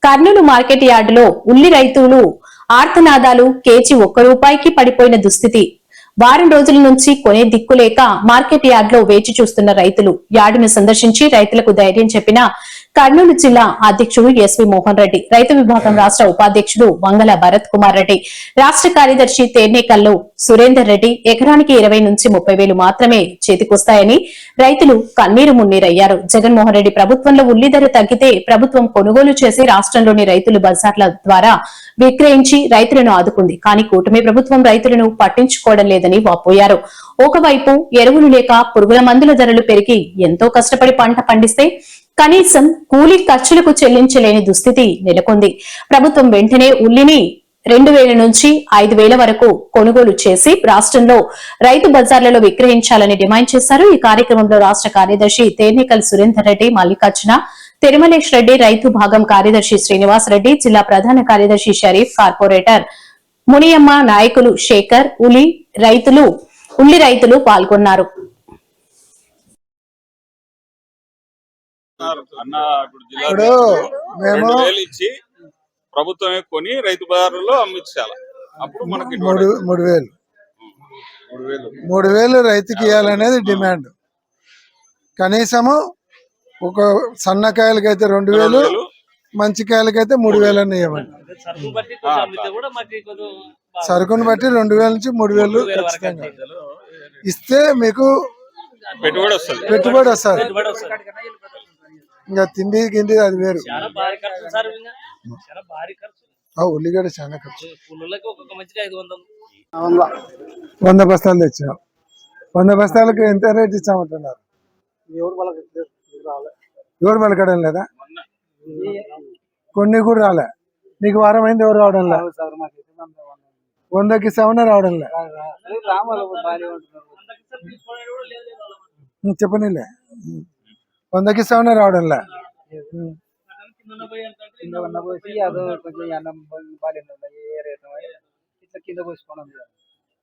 Kurnool market యార్డులో ఉల్లి రైతులు ఆర్తనాదాలు కేజీ ₹1 పడిపోయిన దుస్థితి. వారం రోజుల నుంచి కొనే దిక్కులేక మార్కెట్ యార్డులో వేచి చూస్తున్న రైతులు యార్డును సందర్శించి రైతులకు ధైర్యం చెప్పిన కర్నూలు జిల్లా అధ్యక్షుడు ఎస్వి మోహన్ రెడ్డి, రైతు విభాగం రాష్ట్ర ఉపాధ్యక్షుడు వంగల భరత్ కుమార్ రెడ్డి, రాష్ట్ర కార్యదర్శి తేర్నేకల్లు సురేందర్ రెడ్డి ఎకరానికి 20 నుంచి 30 వేలు మాత్రమే చేతికొస్తాయని రైతులు కన్నీరు మున్నీరయ్యారు. జగన్మోహన్ రెడ్డి ప్రభుత్వంలో ఉల్లి ధర తగ్గితే ప్రభుత్వం కొనుగోలు చేసి రాష్ట్రంలోని రైతులు బజార్ల ద్వారా విక్రయించి రైతులను ఆదుకుంది. కానీ కూటమి ప్రభుత్వం రైతులను పట్టించుకోవడం లేదని వాపోయారు. ఒకవైపు ఎరువులు లేక పురుగుల మందుల ధరలు పెరిగి ఎంతో కష్టపడి పంట పండిస్తే కనీసం కూలీ ఖర్చులకు చెల్లించలేని దుస్థితి నెలకొంది. ప్రభుత్వం వెంటనే ఉల్లిని 2,000 నుంచి 5,000 వరకు కొనుగోలు చేసి రాష్ట్రంలో రైతు బజార్లలో విక్రయించాలని డిమాండ్ చేశారు. ఈ కార్యక్రమంలో రాష్ట్ర కార్యదర్శి తేర్నేకల్ సురేందర్ రెడ్డి, మల్లికార్జున, తిరుమలేష్ రెడ్డి, రైతు భాగం కార్యదర్శి శ్రీనివాస్ రెడ్డి, జిల్లా ప్రధాన కార్యదర్శి షరీఫ్, కార్పొరేటర్ మునియమ్మ, నాయకులు శేఖర్, ఉల్లి రైతులు పాల్గొన్నారు. ప్రభుత్వమే కొని రైతు బజార్లో అమ్మించాలి. అప్పుడు మనకి 3,000 రైతుకి ఇవ్వాలనేది డిమాండ్. కనీసము ఒక సన్నకాయలకైతే 2,000, మంచి కాయలకైతే 3,000 అని ఇవ్వండి. సరుకును బట్టి 2,000 నుంచి 3,000 ఖచ్చితంగా ఇస్తే మీకు పెట్టుబడి వస్తుంది. ఇంకా తిండి గిండి అది వేరు. ఉల్లిగడ్డ చాలా ఖర్చు. 100 బస్తాలు తెచ్చాం. 100 బస్తాలకు ఎంత రేట్ ఇచ్చామంటున్నారు? ఎవరు పలకడం లేదా? కొన్ని కూడా రాలే. నీకు వారం అయింది, ఎవరు రావడం లే. 100కి 7 రావడం లే. చెప్పనిలే, 100కి 7 రావడం లే.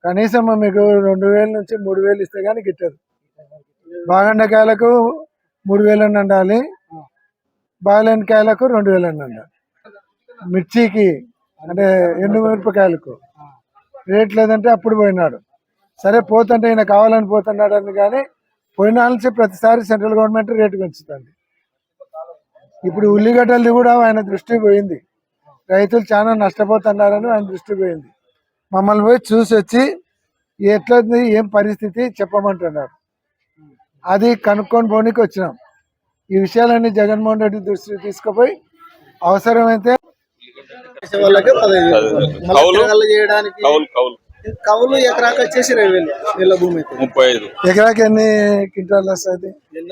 కనీసం మీకు 2,000 నుంచి 3,000 ఇస్తే గానీ గిట్టదు. బాగండకాయలకు 3,000 అని ఉండాలి, బాగలేని కాయలకు 2,000 అని ఉండాలి. మిర్చికి అంటే ఎండు మిరపకాయలకు రేట్ లేదంటే అప్పుడు పోయినాడు. సరే పోతుంటే ఈయన కావాలని పోతున్నాడు అని, కానీ పోయిన నుంచి ప్రతిసారి సెంట్రల్ గవర్నమెంట్ రేటు పెంచుతుంది. ఇప్పుడు ఉల్లిగడ్డలు కూడా ఆయన దృష్టికి పోయింది. రైతులు చాలా నష్టపోతున్నారని ఆయన దృష్టికి పోయింది. మమ్మల్ని పోయి చూసి వచ్చి ఎట్లది ఏం పరిస్థితి చెప్పమంటున్నారు. అది కనుక్కొని పోనీకి వచ్చినాం. ఈ విషయాలన్నీ జగన్మోహన్ రెడ్డి దృష్టికి తీసుకుపోయి అవసరమైతే కౌలు ఎకరాకి వచ్చేసి 20,000 భూమి అయితే 35. ఎకరాకి ఎన్ని క్వింటాలు వస్తుంది? 50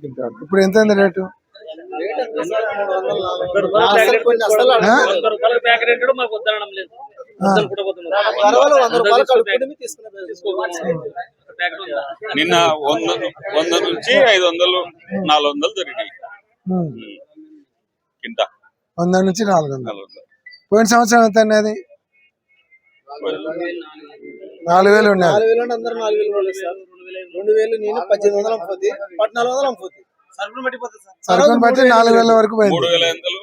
క్వింటాలు. ఇప్పుడు ఎంత ఉంది రేటు? నిన్న 100 నుంచి 500, 400 జరిగినాయి. 100 నుంచి 400. పోయిన సంవత్సరం ఎంత అనేది? 4,000 ఉన్నాయి. 4,000 అందరూ 4,000 సార్. 2,000 నేను 1,800 అమ్ముతుంది, 1,400 అమ్ముతుంది. సరుకును బట్టి 4,000 వరకు పోయింది.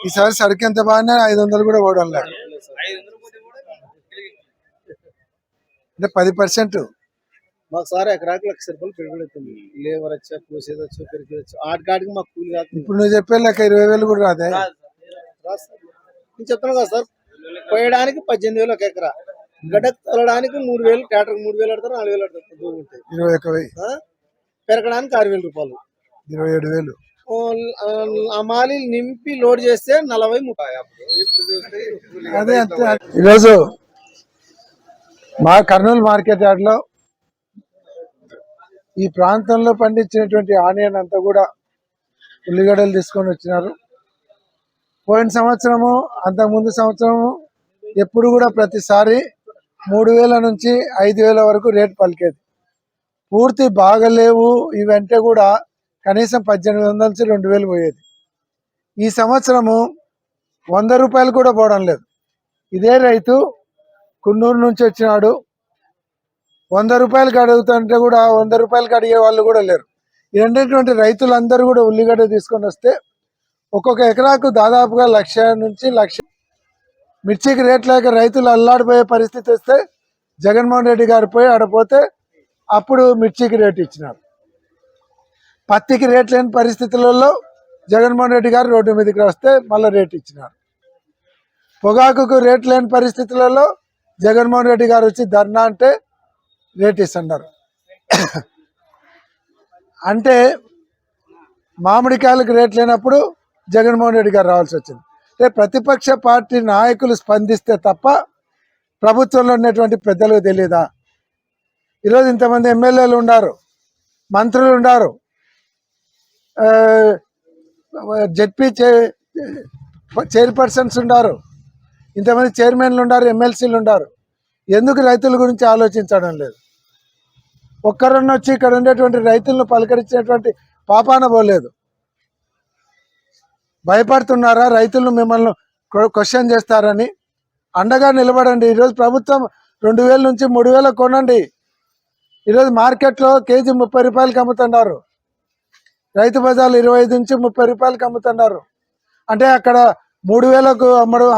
ఈసారి సరుకు ఎంత బాగున్నా 500 కూడా పోవడం లేదు. అంటే 10%. మాకు సార్ ఎకరాకి 1,00,000 రూపాయలు పెరుగుడు అవుతుంది. లేబర్ వచ్చా, కోసేది వచ్చా, పెరిగి వచ్చు, ఆటికాడికి మాకు కూలి కాదు. ఇప్పుడు నువ్వు చెప్పే లెక్క 20,000 కూడా రాదే. నేను చెప్తున్నాను కదా సార్, పోయడానికి 18,000 ఒక ఎకరా, గడ్డకు తొలడానికి 3,000, ట్రాక్టర్ 3,000 ఆడతారు, 4,000 ఆడతారు. ఉంటాయి 21,000. పెరగడానికి 6,000 రూపాయలు, 27,000. అమాలి నింపి లోడ్ చేస్తే 40-30. అదే ఈరోజు మా కర్నూలు మార్కెట్ యార్డ్లో ఈ ప్రాంతంలో పండించినటువంటి ఆనియన్ అంతా కూడా ఉల్లిగడ్డలు తీసుకొని వచ్చినారు. పోయిన సంవత్సరము, అంతకుముందు సంవత్సరము ఎప్పుడు కూడా ప్రతిసారి 3,000 నుంచి 5,000 వరకు రేట్ పలికేది. పూర్తి బాగలేవు ఇవంటే కూడా కనీసం 1,800 నుంచి 2,000 పోయేది. ఈ సంవత్సరము 100 రూపాయలు కూడా పోవడం లేదు. ఇదే రైతు కున్నూరు నుంచి వచ్చినాడు. 100 రూపాయలకి అడుగుతుంటే కూడా 100 రూపాయలకి అడిగే వాళ్ళు కూడా లేరు. ఈ రెండేటువంటి రైతులందరూ కూడా ఉల్లిగడ్డ తీసుకొని వస్తే ఒక్కొక్క ఎకరాకు దాదాపుగా 1,00,000 నుంచి 1,00,000. మిర్చికి రేట్ లేక రైతులు అల్లాడిపోయే పరిస్థితి వస్తే జగన్మోహన్ రెడ్డి గారు పోయి ఆడపోతే అప్పుడు మిర్చికి రేట్ ఇచ్చినారు. పత్తికి రేట్ లేని పరిస్థితులలో జగన్మోహన్ రెడ్డి గారు రోడ్డు మీదకి వస్తే మళ్ళీ రేట్ ఇచ్చినారు. పొగాకుకు రేట్ లేని పరిస్థితులలో జగన్మోహన్ రెడ్డి గారు వచ్చి ధర్నా అంటే రేట్ ఇస్తున్నారు. అంటే మామిడికాయలకు రేట్ లేనప్పుడు జగన్మోహన్ రెడ్డి గారు రావాల్సి వచ్చింది. అంటే ప్రతిపక్ష పార్టీ నాయకులు స్పందిస్తే తప్ప ప్రభుత్వంలో ఉన్నటువంటి పెద్దలకు తెలియదా? ఈరోజు ఇంతమంది ఎమ్మెల్యేలు ఉన్నారు, మంత్రులు ఉన్నారు, జెడ్పీ చైర్పర్సన్స్ ఉన్నారు, ఇంతమంది చైర్మన్లు ఉన్నారు, ఎమ్మెల్సీలు ఉన్నారు. ఎందుకు రైతుల గురించి ఆలోచించడం లేదు? ఒక్కరన్న వచ్చి ఇక్కడ ఉండేటువంటి రైతులను పలకరించినటువంటి పాపాన పోలేదు. భయపడుతున్నారా రైతులను మిమ్మల్ని క్వశ్చన్ చేస్తారని? అండగా నిలబడండి. ఈరోజు ప్రభుత్వం 2,000 నుంచి 3,000 కొనండి. ఈరోజు మార్కెట్లో కేజీ 30 రూపాయలకి అమ్ముతున్నారు, రైతు బజార్లు 25 నుంచి 30 రూపాయలకి అమ్ముతున్నారు. అంటే అక్కడ 3,000కు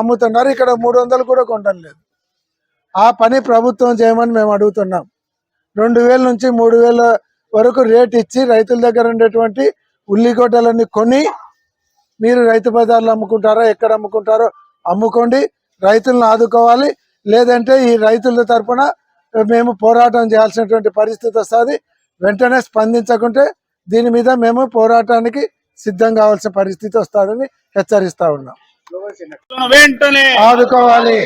అమ్ముతున్నారు, ఇక్కడ 300 కూడా కొనడం లేదు. ఆ పని ప్రభుత్వం చేయమని మేము అడుగుతున్నాం. 2,000 నుంచి 3,000 వరకు రేట్ ఇచ్చి రైతుల దగ్గర ఉండేటువంటి ఉల్లిగడ్డలన్నీ కొని మీరు రైతు బజార్లు అమ్ముకుంటారో ఎక్కడ అమ్ముకుంటారో అమ్ముకోండి, రైతులను ఆదుకోవాలి. లేదంటే ఈ రైతుల తరఫున మేము పోరాటం చేయాల్సినటువంటి పరిస్థితి వస్తుంది. వెంటనే స్పందించకుంటే దీని మీద మేము పోరాటానికి సిద్ధం కావాల్సిన పరిస్థితి వస్తుందని హెచ్చరిస్తా ఉన్నాం. వెంటనే ఆదుకోవాలి.